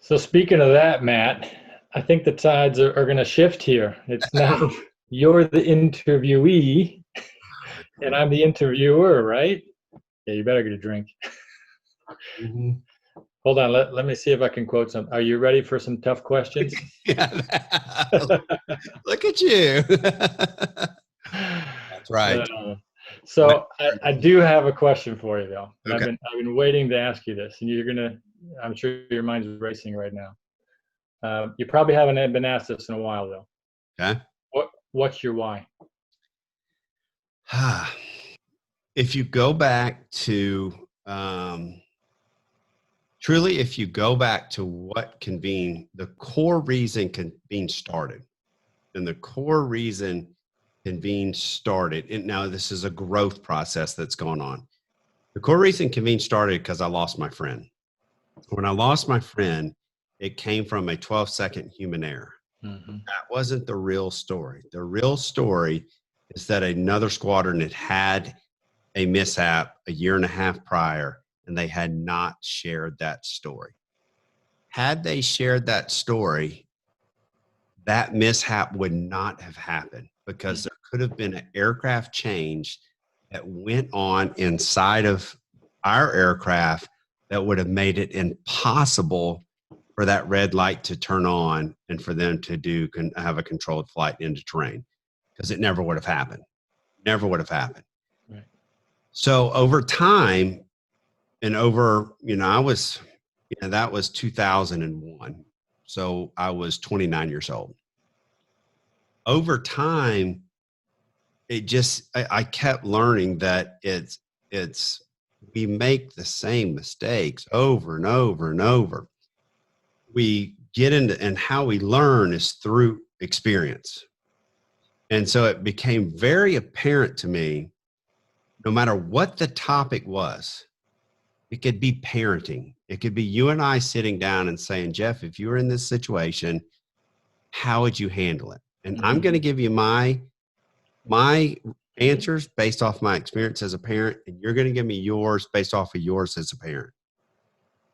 So speaking of that, Matt, I think the tides are going to shift here. It's now you're the interviewee and I'm the interviewer, right? Yeah, you better get a drink. Mhm. Hold on, let me see if I can quote some. Are you ready for some tough questions? Yeah. Look at you. That's right. So I do have a question for you though, and Okay. I've been waiting to ask you this, and I'm sure your mind's racing right now. You probably haven't been asked this in a while though. Okay. What's your why? If you go back to truly, if you go back to what Convene, the core reason Convene started, and the core reason Convene started, and now this is a growth process that's going on. The core reason Convene started because I lost my friend. When I lost my friend, it came from a 12-second human error. Mm-hmm. That wasn't the real story. The real story is that another squadron had a mishap a year and a half prior, and they had not shared that story. Had they shared that story, that mishap would not have happened because there could have been an aircraft change that went on inside of our aircraft that would have made it impossible for that red light to turn on and for them to have a controlled flight into terrain, because it never would have happened. Never would have happened. Right. So over time, and that was 2001. So I was 29 years old. Over time, I kept learning that we make the same mistakes over and over and over. We get into, and how we learn is through experience. And so it became very apparent to me, no matter what the topic was, it could be parenting. It could be you and I sitting down and saying, Jeff, if you were in this situation, how would you handle it? And Mm-hmm. I'm going to give you my answers based off my experience as a parent, and you're going to give me yours based off of yours as a parent.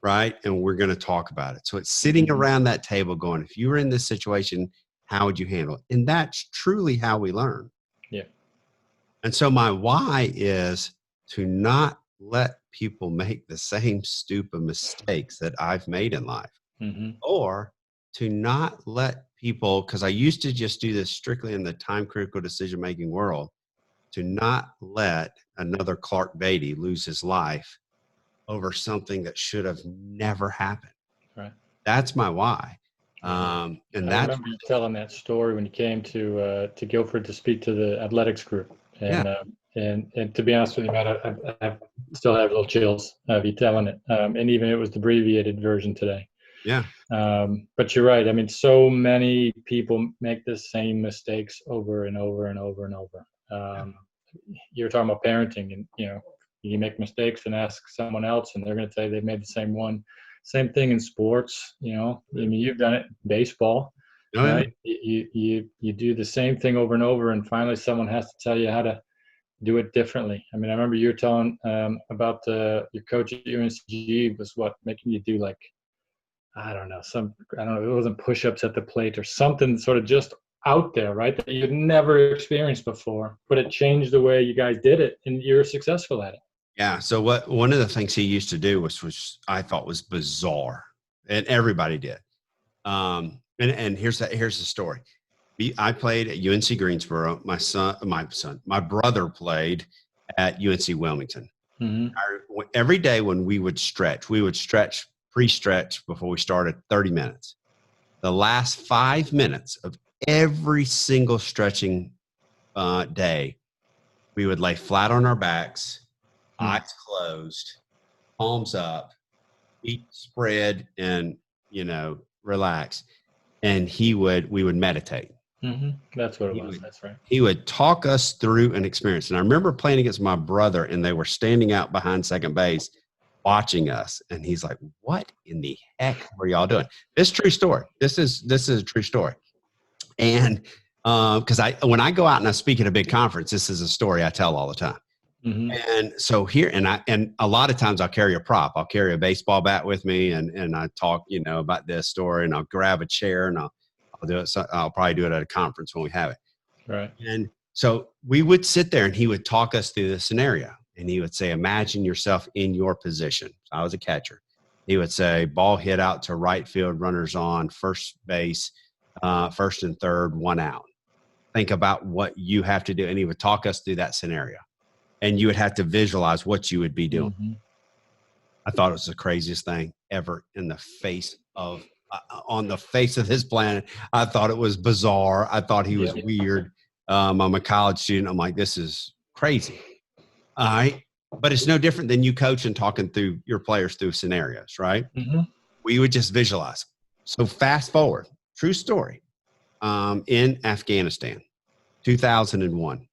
Right. And we're going to talk about it. So it's sitting around that table going, if you were in this situation, how would you handle it? And that's truly how we learn. Yeah. And so my why is to not let people make the same stupid mistakes that I've made in life, or to not let people, because I used to just do this strictly in the time critical decision making world, to not let another Clark Beatty lose his life over something that should have never happened. Right. That's my why. And I remember you telling that story when you came to Guilford to speak to the athletics group. And and to be honest with you, Matt, I still have little chills of you telling it. And even it was the abbreviated version today. Yeah. But you're right. I mean, so many people make the same mistakes over and over and over and over. You're talking about parenting, and you make mistakes and ask someone else, and they're going to tell you they've made the same one. Same thing in sports. I mean, you've done it in baseball, right? You do the same thing over and over, and finally someone has to tell you how to do it differently. I mean, I remember you were telling about your coach at UNCG was making you do like, I don't know, it wasn't push-ups at the plate or something sort of just out there, right? That you'd never experienced before, but it changed the way you guys did it, and you're successful at it. Yeah. So one of the things he used to do which I thought was bizarre, and everybody did. And here's the story. I played at UNC Greensboro. My brother played at UNC Wilmington. Every day when we would stretch pre-stretch before we started 30 minutes. The last 5 minutes of every single stretching day, we would lay flat on our backs, eyes closed, palms up, feet spread, and relax. And we would meditate. That's what it was. That's right. He would talk us through an experience. And I remember playing against my brother, and they were standing out behind second base watching us. And he's like, what in the heck were y'all doing? This is a true story. This is a true story. And because when I go out and I speak at a big conference, this is a story I tell all the time. Mm-hmm. And so here, and a lot of times I'll carry a prop. I'll carry a baseball bat with me, and I talk, about this story, and I'll grab a chair, and I'll do it. So I'll probably do it at a conference when we have it. Right. And so we would sit there, and he would talk us through the scenario, and he would say, "Imagine yourself in your position." I was a catcher. He would say, "Ball hit out to right field, runners on, first base, first and third, one out. Think about what you have to do," and he would talk us through that scenario. And you would have to visualize what you would be doing. Mm-hmm. I thought it was the craziest thing ever on the face of this planet. I thought it was bizarre. I thought he was weird. I'm a college student. I'm like, this is crazy. All right. But it's no different than you coach and talking through your players through scenarios, right? Mm-hmm. We would just visualize. So fast forward, true story, in Afghanistan, 2001.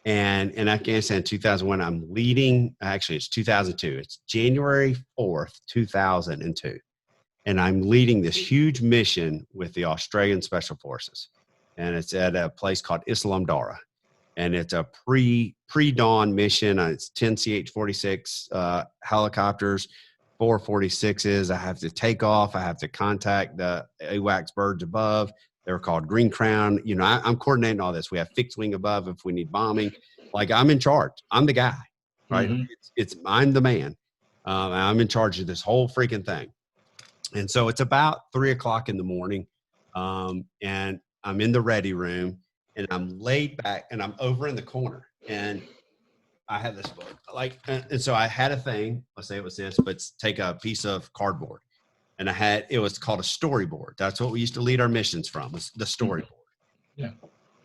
And in Afghanistan, 2001, I'm leading, actually, it's 2002. It's January 4th, 2002. And I'm leading this huge mission with the Australian Special Forces. And it's at a place called Islam Dara. And it's a pre-dawn mission. It's 10 CH-46 helicopters, 446s. I have to take off. I have to contact the AWACS birds above. They're called Green Crown. I'm coordinating all this. We have fixed wing above if we need bombing. Like, I'm in charge. I'm the guy, right? Mm-hmm. I'm the man. I'm in charge of this whole freaking thing. And so it's about 3:00 in the morning. And I'm in the ready room, and I'm laid back, and I'm over in the corner, and I have this book, and so I had a thing. Let's say it was this, but take a piece of cardboard, and it was called a storyboard. That's what we used to lead our missions from, was the storyboard. Yeah.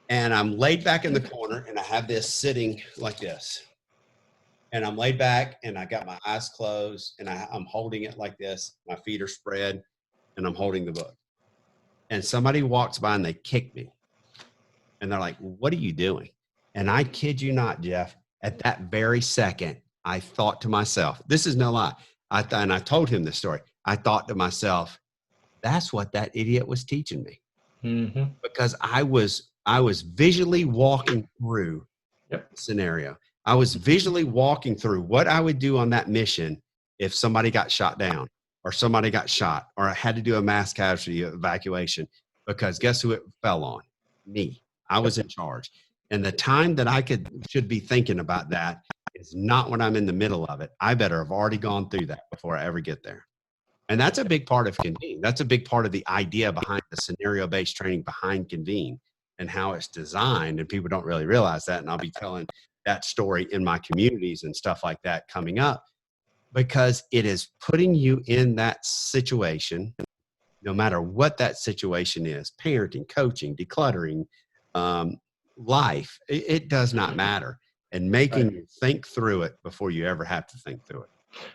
And I'm laid back in the corner, and I have this sitting like this, and I'm laid back, and I got my eyes closed, and I'm holding it like this. My feet are spread, and I'm holding the book. And somebody walks by, and they kick me, and they're like, "What are you doing?" And I kid you not, Jeff, at that very second, I thought to myself, this is no lie. And I told him this story. I thought to myself, that's what that idiot was teaching me. Mm-hmm. Because I was visually walking through the scenario. I was visually walking through what I would do on that mission if somebody got shot down, or somebody got shot, or I had to do a mass casualty evacuation. Because guess who it fell on? Me. I was in charge. And the time that should be thinking about that is not when I'm in the middle of it. I better have already gone through that before I ever get there. And that's a big part of Convene. That's a big part of the idea behind the scenario-based training behind Convene and how it's designed. And people don't really realize that. And I'll be telling that story in my communities and stuff like that coming up, because it is putting you in that situation, no matter what that situation is: parenting, coaching, decluttering, life. It does not matter. And making you think through it before you ever have to think through it.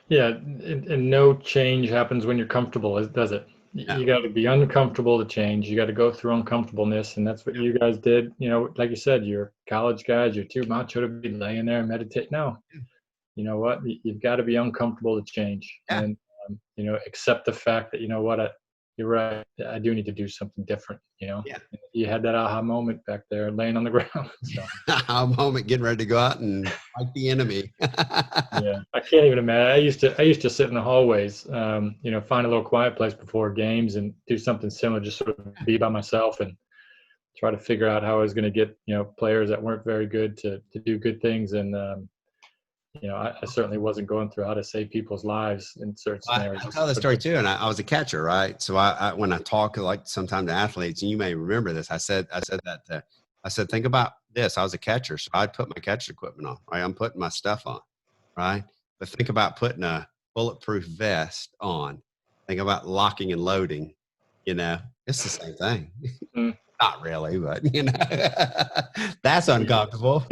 Yeah, and no change happens when you're comfortable, does it? No. You got to be uncomfortable to change. You got to go through uncomfortableness, and that's what you guys did. Like you said, you're college guys. You're too macho to be laying there and meditate. No, you know what? You've got to be uncomfortable to change, Yeah. and accept the fact that you're right. I do need to do something different. Yeah. You had that aha moment back there, laying on the ground. So. A moment getting ready to go out and fight the enemy. Yeah, I can't even imagine. I used to sit in the hallways, find a little quiet place before games and do something similar, just sort of be by myself and try to figure out how I was going to get, players that weren't very good to do good things. And, I certainly wasn't going through how to save people's lives in certain scenarios. I tell the story too. And I was a catcher, right? So when I talk like sometimes to athletes, and you may remember this, I said think about this. I was a catcher, so I'd put my catcher equipment on, right? I'm putting my stuff on, right? But think about putting a bulletproof vest on. Think about locking and loading. It's the same thing. Mm. Not really, but that's uncomfortable.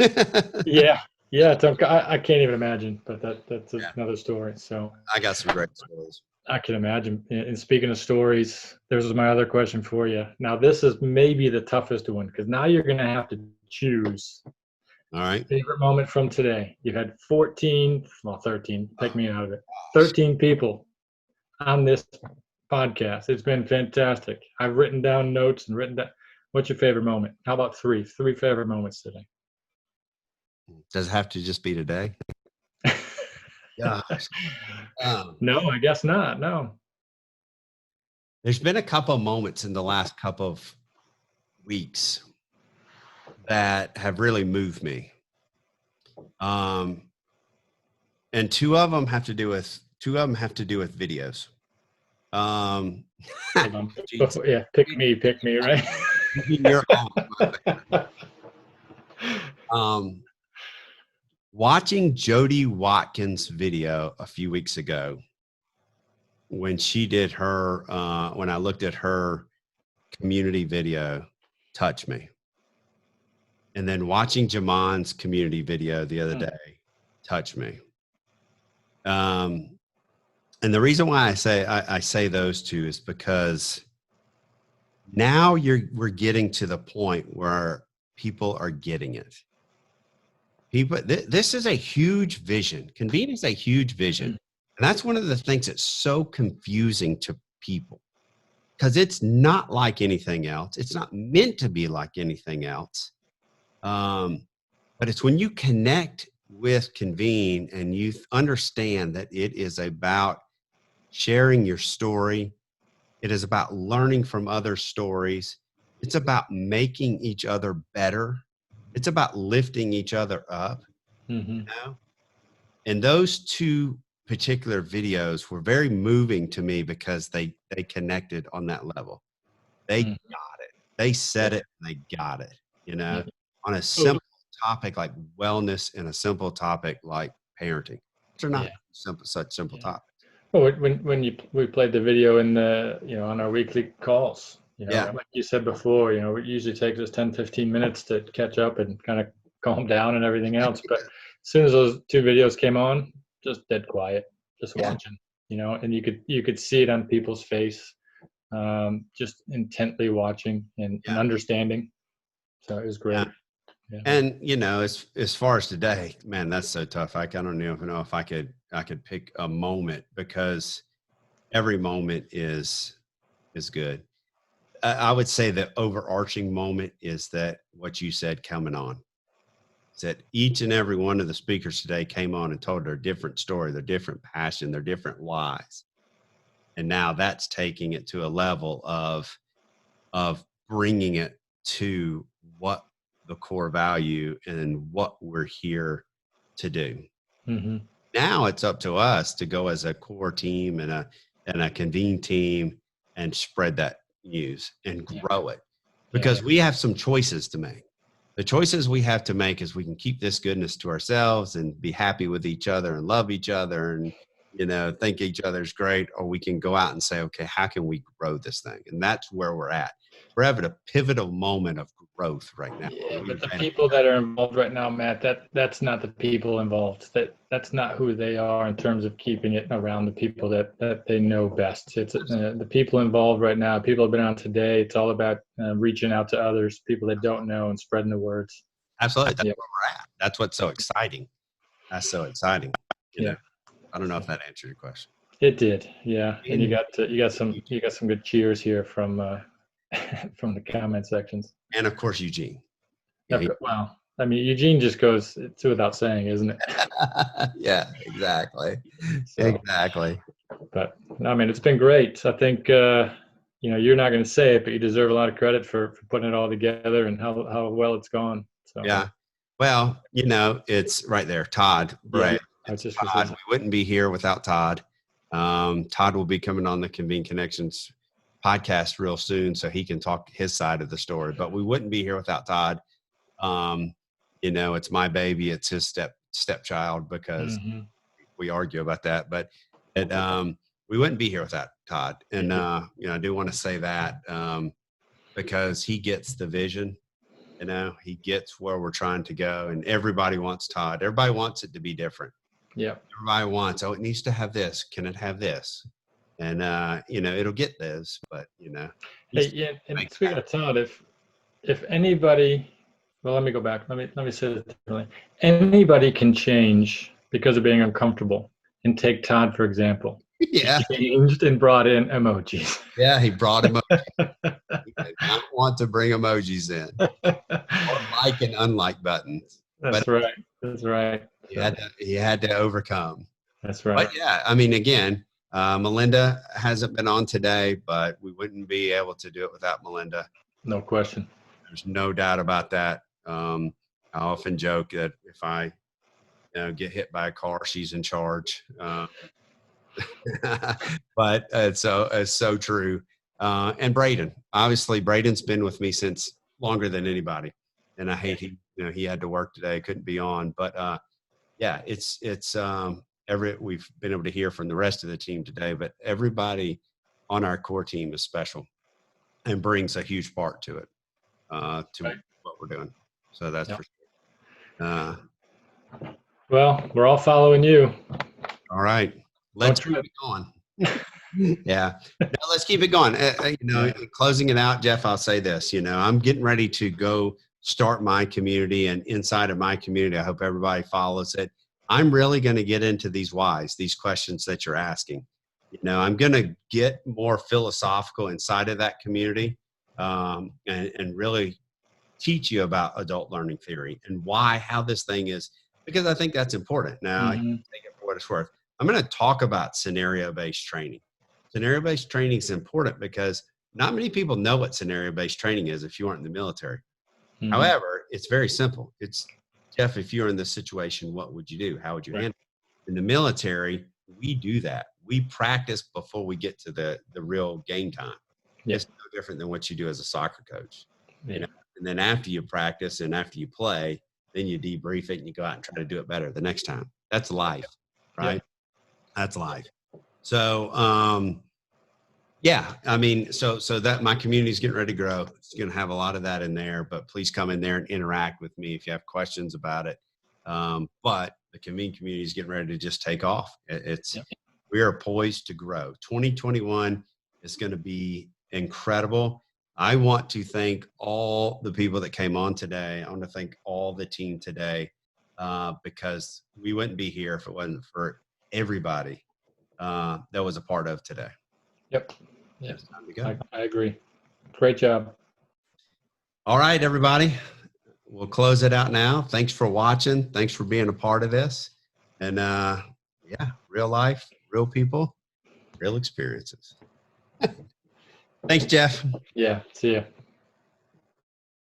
Yeah. I can't even imagine, but that's another story. So I got some great stories. I can imagine. And speaking of stories, this is my other question for you. Now, this is maybe the toughest one, because now you're going to have to choose. All right. Favorite moment from today. You've had 13, take me out of it. 13 people on this podcast. It's been fantastic. I've written down notes and written down. What's your favorite moment? How about three? 3 favorite moments today. Does it have to just be today? Gosh. No, I guess not. No. There's been a couple of moments in the last couple of weeks that have really moved me. And two of them have to do with videos. Hold on. Geez. Yeah, pick me, right? You're on. Watching Jody Watkins' video a few weeks ago when she did her, when I looked at her community video, touched me. And then watching Jamon's community video the other day touched me. And the reason why I say those two is because now we're getting to the point where people are getting it. This is a huge vision. Convene is a huge vision. And that's one of the things that's so confusing to people, because it's not like anything else. It's not meant to be like anything else. But it's when you connect with Convene and you understand that it is about sharing your story. It is about learning from other stories. It's about making each other better. It's about lifting each other up. You know? And those two particular videos were very moving to me because they connected on that level. They got it. They said it and they got it, you know, on a simple topic like wellness and a simple topic like parenting. Which are not such simple topics. Well, when we played the video in the, on our weekly calls, like you said before, it usually takes us 10, 15 minutes to catch up and kind of calm down and everything else. But as soon as those two videos came on, just dead quiet, just watching, and you could see it on people's face, just intently watching and understanding. So it was great. Yeah. And as far as today, man, that's so tough. I don't even know if I could pick a moment, because every moment is good. I would say the overarching moment is that what you said coming on, is that each and every one of the speakers today came on and told their different story, their different passion, their different whys. And now that's taking it to a level of bringing it to what the core value and what we're here to do. Now it's up to us to go as a core team and a Convene team and spread that news and grow it, because we have some choices to make. The choices we have to make is we can keep this goodness to ourselves and be happy with each other and love each other and think each other's great, or we can go out and say, okay, how can we grow this thing? And that's where we're at. We're having a pivotal moment of growth right now. Yeah, but the people that are involved right now, Matt, that's not the people involved. That's not who they are in terms of keeping it around the people that they know best. It's the people involved right now. People have been on today. It's all about reaching out to others, people that don't know, and spreading the words. Absolutely, that's where we're at. That's what's so exciting. That's so exciting. You know? I don't know if that answered your question. It did, yeah. And you got some good cheers here from from the comment sections. And of course, Eugene. Wow. I mean, Eugene just goes, it's without saying, isn't it? Yeah, exactly. Exactly. But I mean, it's been great. I think, you're not going to say it, but you deserve a lot of credit for putting it all together and how well it's gone. So. Yeah. Well, it's right there. Todd, right? Todd. We wouldn't be here without Todd. Todd will be coming on the Convene Connections podcast real soon, so he can talk his side of the story. But we wouldn't be here without Todd. It's my baby. It's his stepchild, because we argue about that. But we wouldn't be here without Todd. And I do want to say that because he gets the vision. He gets where we're trying to go, and everybody wants Todd. Everybody wants it to be different. Yeah. Everybody wants, it needs to have this. Can it have this? And, it'll get this, but, Hey, and speaking of Todd, if anybody, well, let me go back. Let me say this differently. Anybody can change because of being uncomfortable. And take Todd, for example. Yeah. He changed and brought in emojis. Yeah, he brought emojis. He did not want to bring emojis in. Or like and unlike buttons. That's right. That's right. You had to overcome. That's right. But yeah, I mean, again, Melinda hasn't been on today, but we wouldn't be able to do it without Melinda. No question. There's no doubt about that. I often joke that if I get hit by a car, she's in charge. But it's so true. And Braden, obviously, Braden's been with me since longer than anybody. And I hate he had to work today, couldn't be on. But yeah, it's we've been able to hear from the rest of the team today, but everybody on our core team is special and brings a huge part to it, to Right. what we're doing. So that's Yep. for sure. Well, we're all following you. All right, let's keep it going. Yeah, no, let's keep it going. Closing it out, Jeff, I'll say this. I'm getting ready to go start my community, and inside of my community, I hope everybody follows it. I'm really going to get into these whys, these questions that you're asking. I'm going to get more philosophical inside of that community, and really teach you about adult learning theory and how this thing is, because I think that's important. Now, I can take it for what it's worth. I'm going to talk about scenario-based training. Scenario-based training is important because not many people know what scenario-based training is if you aren't in the military. However, it's very simple. It's, Jeff, if you're in this situation, what would you do? How would you handle it? In the military, we do that. We practice before we get to the real game time. Yep. It's no different than what you do as a soccer coach. Yeah. And then after you practice and after you play, then you debrief it and you go out and try to do it better the next time. That's life, right? Yep. That's life. So, yeah, I mean, so that my community is getting ready to grow. It's going to have a lot of that in there, but please come in there and interact with me if you have questions about it. But the Convene community is getting ready to just take off. We are poised to grow. 2021 is going to be incredible. I want to thank all the people that came on today. I want to thank all the team today, because we wouldn't be here if it wasn't for everybody that was a part of today. Yep. Yep. It's time to go. I agree. Great job. All right, everybody. We'll close it out now. Thanks for watching. Thanks for being a part of this. And yeah, real life, real people, real experiences. Thanks, Jeff. Yeah. See ya.